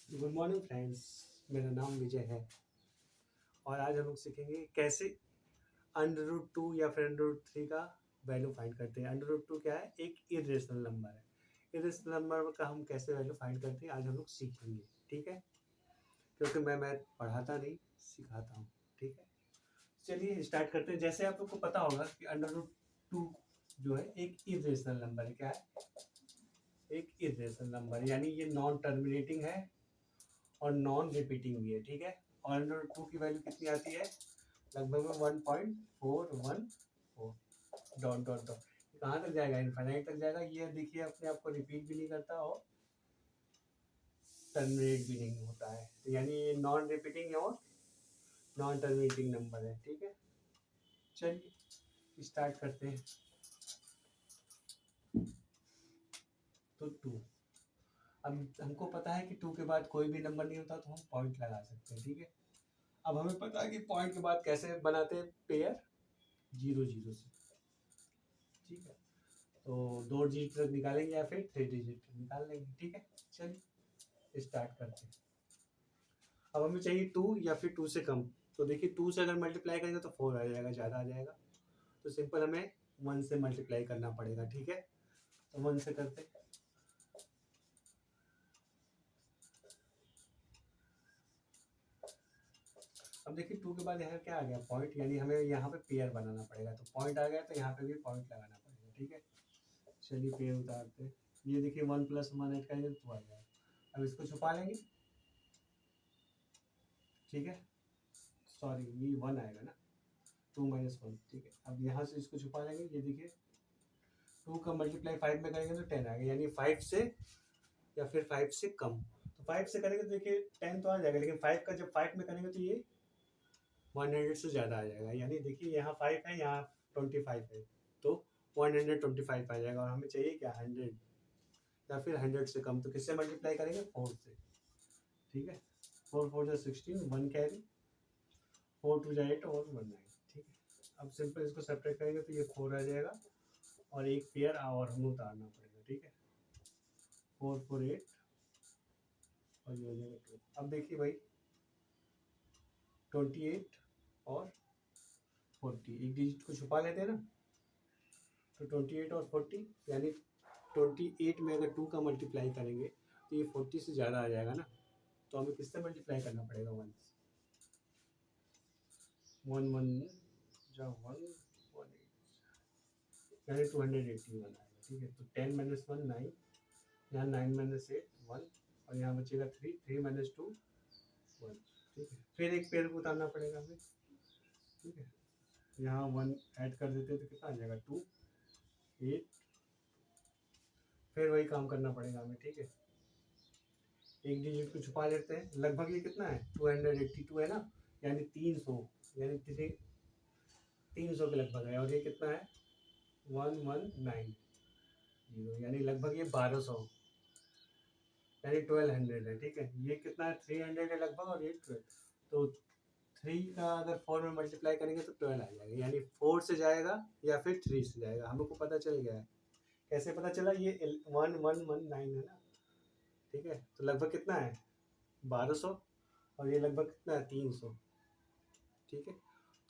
Good morning friends. मेरा नाम विजय है और आज हम लोग सीखेंगे कैसे अंडर रूट टू या फिर अंडर रूट थ्री का वैल्यू फाइंड करते हैं। अंडर रूट टू क्या है? एक इरेशनल नंबर है। इरेशनल नंबर का हम कैसे वैल्यू फाइंड करते हैं आज हम लोग सीखेंगे। ठीक है, क्योंकि मैं मैथ पढ़ाता नहीं, सिखाता हूँ। ठीक है, चलिए स्टार्ट करते हैं। जैसे आप लोग को पता होगा कि अंडर रूट टू जो है एक इरेशनल नंबर है। क्या है? एक इरेशनल नंबर, यानी ये नॉन टर्मिनेटिंग है और नॉन रिपीटिंग भी है। ठीक है, और अंडर रूट टू की वैल्यू कितनी आती है? लगभग में 1.414 डॉट डॉट डॉट। कहाँ तक जाएगा? इनफाइनाइट तक जाएगा। ये देखिए अपने आप को रिपीट भी नहीं करता और टर्मिनेट भी नहीं होता है, तो यानी ये नॉन रिपीटिंग और नॉन टर्मिनेटिंग नंबर है। ठीक है, चलिए स्टार्ट करते हैं। तो टू, अब हमको पता है कि टू के बाद कोई भी नंबर नहीं होता, तो हम पॉइंट लगा सकते हैं। ठीक है, अब हमें पता है कि पॉइंट के बाद कैसे बनाते हैं पेयर, 0 0 से। ठीक है, तो 2 डिजिट तक निकालेंगे या फिर 3 डिजिट तक निकाल लेंगे। ठीक है, चलिए स्टार्ट करते हैं। अब हमें चाहिए टू या फिर टू से कम। तो देखिए, टू से अगर मल्टीप्लाई करेंगे तो 4 आ जाएगा, ज़्यादा आ जाएगा। तो सिंपल हमें 1 से मल्टीप्लाई करना पड़ेगा। ठीक है, तो 1 से करते हैं। अब देखिए, टू के बाद यहाँ क्या आ गया? पॉइंट, यानी हमें यहाँ पे पेयर बनाना पड़ेगा। तो पॉइंट आ गया तो यहाँ पे भी पॉइंट लगाना पड़ेगा। ठीक है, चलिए पेयर उतारते हैं। ये देखिए 1 + 1 ऐड करेंगे तो 2 आ जाएगा। अब इसको छुपा लेंगे। ठीक है, सॉरी ये 1 आएगा ना, 2 - 1। ठीक है, अब यहाँ से इसको छुपा लेंगे। ये देखिए, 2 का मल्टीप्लाई 5 में करेंगे तो 10 आएगा, यानी 5 से या फिर 5 से कम। तो 5 से करेंगे तो देखिए 10 तो आ जाएगा, लेकिन 5 का जब 5 में करेंगे तो ये 100 से ज़्यादा आ जाएगा। यानी देखिए यहाँ 5 है, यहाँ 25 है, तो 125 आ जाएगा। और हमें चाहिए क्या? 100 या फिर 100 से कम। तो किससे मल्टीप्लाई करेंगे? 4 से। ठीक है, 4 4 जा 16, 1 कैरी, 4 2 जा 8 और 1 9। ठीक है, अब सिंपल इसको सेपरेट करेंगे तो ये 4 आ जाएगा और एक पेयर और हमें उतारना पड़ेगा। ठीक है, 4 4 8 और ये हो जाएगा 2। अब देखिए भाई, 28 और 40, एक डिजिट को छुपा लेते हैं ना, तो 28 और 40, यानी 28 में अगर 2 का मल्टीप्लाई करेंगे तो ये 40 से ज़्यादा आ जाएगा ना। तो हमें किससे मल्टीप्लाई करना पड़ेगा? 1 से। 1 1 जा 1 1 8, यानी 281 आएगा। ठीक है, तो 10 - 1 9, यहाँ 9 - 8 1, और यहाँ बचेगा 3 3 - 2 1। ठीक है, फिर एक पेयर को उतारना पड़ेगा हमें। ठीक है, यहाँ 1 ऐड कर देते हैं तो कितना आ जाएगा? 2 8, फिर वही काम करना पड़ेगा हमें। ठीक है, एक डिजिट को छुपा लेते हैं। लगभग ये कितना है? 282 है ना, यानी 300, यानी 300 के लगभग है। और ये कितना है? 1190, यानी लगभग ये 1200, यानी 1200 है। ठीक है, ये कितना है? 300 है लगभग, और ये 12। तो 3 का अगर 4 में मल्टीप्लाई करेंगे तो 12 आ जाएगा, यानी 4 से जाएगा या फिर 3 से जाएगा। हमको पता चल गया है। कैसे पता चला? ये 1119 है ना। ठीक है, तो लगभग कितना है? 1200, और ये लगभग कितना है? 300। ठीक है,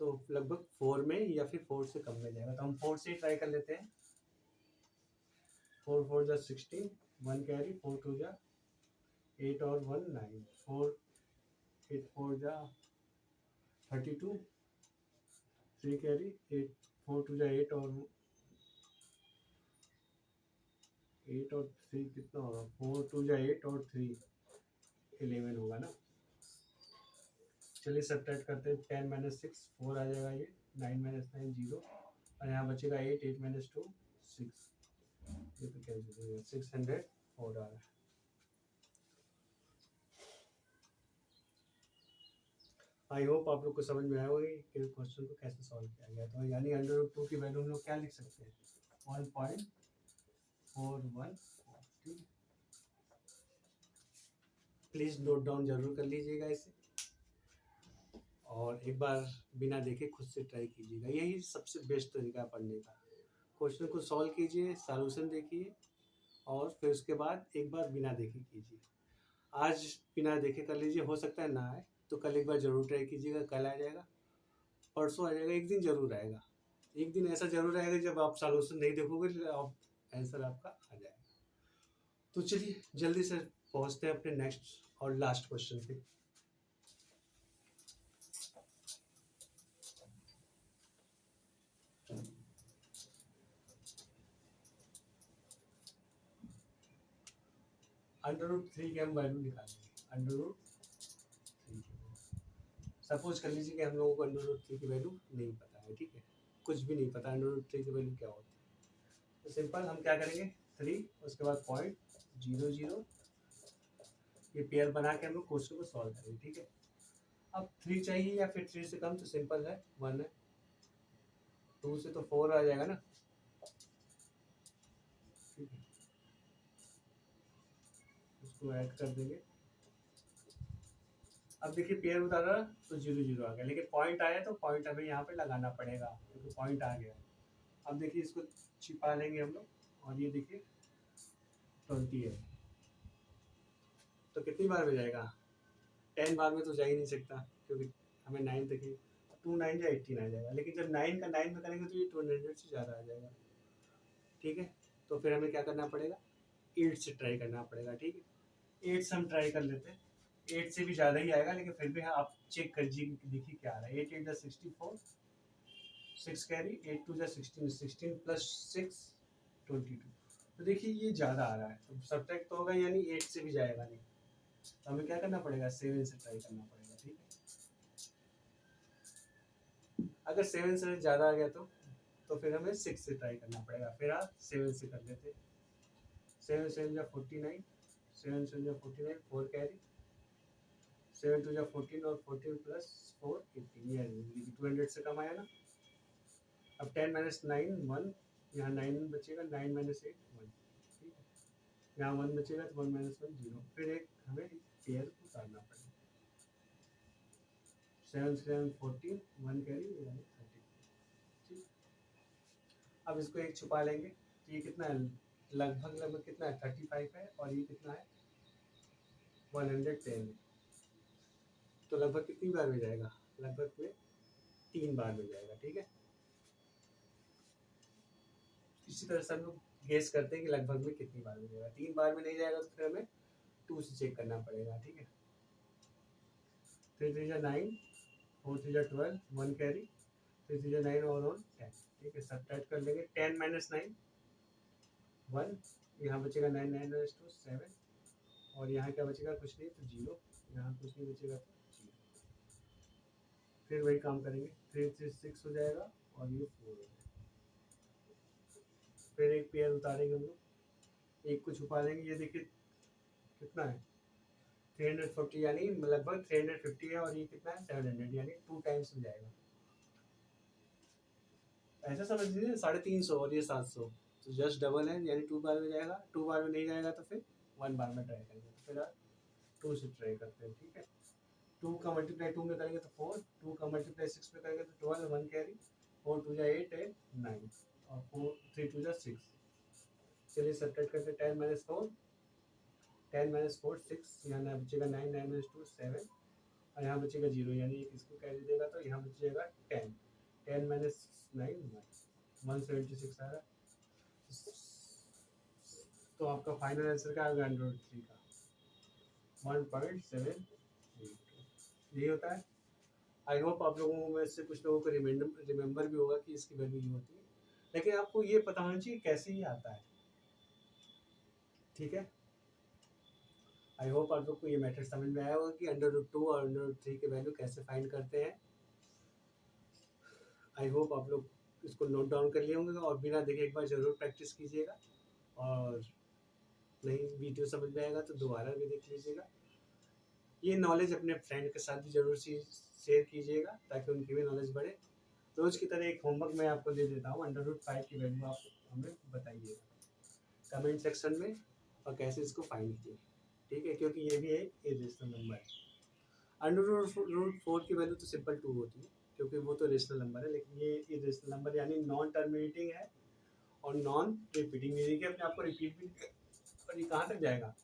तो लगभग 4 में या फिर 4 से कम में जाएगा। तो हम 4 से ही ट्राई कर लेते हैं। 4 4 जा 16, 1 कैरी, 4 2 जा 8 और 1 9, 4 8 4 जा 32, 3 कैरी, 8 4 2 जा 8 और 3 कितना होगा? 4 2 जा 8 और 3 11 होगा ना। चलिए सब्ट्रैक्ट करते हैं। 10 - 6 4 आ जाएगा, ये 9 - 9 0, और यहाँ बचेगा 8 8 - 2 6। ये तो कैंसिल हो गया, 604 आ रहा है। आई होप आप लोग को समझ में आया होगा कि क्वेश्चन को कैसे सॉल्व किया गया। तो यानी अंडर रूट टू की वैल्यू हम लोग क्या लिख सकते हैं? 1.414। ठीक है, प्लीज़ नोट डाउन जरूर कर लीजिएगा इसे, और एक बार बिना देखे खुद से ट्राई कीजिएगा। यही सबसे बेस्ट तरीका है पढ़ने का। क्वेश्चन को सॉल्व कीजिए, सॉल्यूशन देखिए, और फिर उसके बाद एक बार बिना देखे कीजिए। आज बिना देखे कर लीजिए, हो सकता है ना आए तो कल एक बार ज़रूर ट्राई कीजिएगा, कल आ जाएगा, परसों आ जाएगा, एक दिन ज़रूर आएगा। एक दिन ऐसा ज़रूर आएगा जब आप सॉल्यूशन नहीं देखोगे, आप आंसर आपका आ जाएगा। तो चलिए जल्दी से पहुंचते हैं अपने नेक्स्ट और लास्ट क्वेश्चन पे। √3 की हम वैल्यू निकालेंगे। √3 सपोज कर लीजिए कि हम लोगों को √3 की वैल्यू नहीं पता है, ठीक है, कुछ भी नहीं पता √3 की वैल्यू क्या होती है। तो सिंपल हम क्या करेंगे, 3 उसके बाद 0.00 ये पेयर बना के हम लोग क्वेश्चन को सॉल्व करेंगे, ठीक है। अब 3 चाहिए या फिर 3 से कम, तो सिंपल है 1 है, 2 से तो 4 आ जाएगा ना, ठीक है, उसको ऐड कर देंगे। अब देखिए पेयर उतारा तो 0 0 आ गया, लेकिन पॉइंट आया तो पॉइंट हमें यहाँ पे लगाना पड़ेगा क्योंकि पॉइंट आ गया। अब देखिए इसको छिपा लेंगे हम लोग, और ये देखिए 20 है, तो कितनी बार में जाएगा, 10 बार में तो जा ही नहीं सकता क्योंकि हमें 9 तक ही, 2 9 या 18 आ जाएगा, लेकिन जब 9 का 9 में करेंगे तो ये 200 से ज़्यादा आ जाएगा, ठीक है। तो फिर हमें क्या करना पड़ेगा, 8 से ट्राई करना पड़ेगा, ठीक है। 8 से हम ट्राई कर लेते हैं, 8 से भी ज़्यादा ही आएगा, लेकिन फिर भी आप चेक कर देखिए क्या आ रहा है। 8 8 64, 6 कैरी, 8 2 16, 16 प्लस 6 22। तो देखिए ये ज़्यादा आ रहा है, तो सब्ट्रैक्ट तो होगा यानी 8 से भी जाएगा नहीं, तो हमें क्या करना पड़ेगा, 7 से ट्राई करना पड़ेगा, ठीक है। अगर 7 से ज़्यादा आ गया तो फिर हमें 6 से ट्राई करना पड़ेगा, फिर आप 7 से कर लेते। 7 7 या 49, 7 7 या 49, 4 कैरी, 7 2 या 14 और 14 प्लस 4 18, ये 200 से कम आया ना। अब 10 माइनस 9 1, यहाँ 9 बचेगा, 9 माइनस 8 1, ठीक है, यहाँ 1 बचेगा तो 1 माइनस 1 0, फिर एक हमें पेयर उतारना पड़ेगा। 7 7 14, 1 कैरी यानी 30, ठीक। अब इसको एक छुपा लेंगे, तो ये कितना है, लगभग लगभग कितना है, 35 है, और ये कितना है 110 है, तो लगभग कितनी बार में जाएगा, लगभग में 3 बार में जाएगा, ठीक है। इसी तरह से हम लोग गेस करते हैं कि लगभग में कितनी बार में जाएगा। 3 बार में नहीं जाएगा तो फिर हमें 2 से चेक करना पड़ेगा, ठीक है। 3 3 9, 4 3 12, 1 कैरी, 3 3 9 और 1 10, ठीक है, सब्ट्रैक्ट कर लेंगे। 10 माइनस 9 1, यहाँ बचेगा 9 9 माइनस 2 7, और यहाँ क्या बचेगा, कुछ नहीं तो 0, यहाँ कुछ नहीं बचेगा तो 0। फिर वही काम करेंगे, 3 3 6 हो जाएगा और ये 4 हो जाएगा। फिर एक पेयर उतारेंगे हम लोग, एक को छुपा लेंगे, ये देखिए कितना है 340, यानी लगभग 350 है, और ये कितना है 700, यानी 2 टाइम्स में जाएगा। ऐसा समझ लीजिए 350 और ये 700, तो जस्ट डबल है, यानी 2 बार में जाएगा। 2 बार में नहीं जाएगा तो फिर 1 बार में ट्राई करेंगे, तो फिर आप 2 से ट्राई करते हैं, ठीक है। 2 का मल्टीप्लाई 2 में करेंगे तो 4, 2 का मल्टीप्लाई 6 में करेंगे तो 12, 1 कैरी, 4 2 8 8 9, और 4 3 2 6। चलिए सब्ट्रैक्ट करते हैं, 10 माइनस 4, 10 माइनस 4 6, यहाँ बचेगा 9 9 माइनस 2 7, और यहाँ बचेगा 0, यानी इसको कैरी देगा तो यहाँ बचेगा 10, 10 माइनस 9 176 आ रहा है। तो आपका फाइनल आंसर क्या होगा, √3 का 1.7, यही होता है। आई होप आप लोगों में से कुछ लोगों को रिमेंबर भी होगा कि इसकी वैल्यू ये होती है, लेकिन आपको ये पता होना चाहिए कैसे ये आता है, ठीक है। आई होप आप लोग को ये मैटर समझ में आया होगा कि √2 और √3 के वैल्यू कैसे फाइंड करते हैं। आई होप आप लोग इसको नोट डाउन कर लिए होंगे, और बिना देखे एक बार ज़रूर प्रैक्टिस कीजिएगा, और नहीं वीडियो समझ में आएगा तो दोबारा भी देख लीजिएगा। ये नॉलेज अपने फ्रेंड के साथ भी ज़रूर शेयर कीजिएगा ताकि उनकी भी नॉलेज बढ़े। रोज़ की तरह एक होमवर्क मैं आपको दे देता हूँ, √5 की वैल्यू आप हमें बताइएगा कमेंट सेक्शन में, और कैसे इसको फाइंड किए, ठीक है, क्योंकि ये भी एक इरेशनल नंबर है। √4 की वैल्यू तो सिंपल 2 होती है क्योंकि वो तो रेशनल नंबर है, लेकिन ये इरेशनल नंबर यानी नॉन टर्मिनेटिंग है और नॉन रिपीटिंग, यानी कि अपने आप को रिपीट भी, और ये कहाँ तक जाएगा,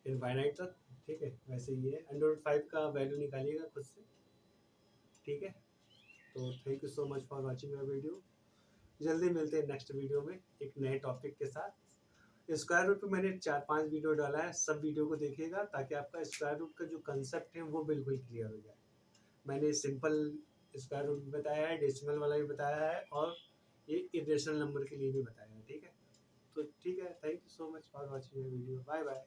इनफाइनाइट तक, ठीक है। वैसे ही है, अंडर रूट 5 का वैल्यू निकालिएगा खुद से, ठीक है। तो thank you so much for watching my video. जल्दी मिलते हैं नेक्स्ट वीडियो में एक नए टॉपिक के साथ। स्क्वायर रूट पे मैंने 4-5 वीडियो डाला है, सब वीडियो को देखिएगा ताकि आपका स्क्वायर रूट का जो कंसेप्ट है वो बिल्कुल क्लियर हो जाए। मैंने सिंपल स्क्वायर रूट भी बताया है, डेसिमल वाला भी बताया है, और ये इरेशनल नंबर के लिए भी बताया है, ठीक है। तो ठीक है, thank you so much for watching my video, bye bye.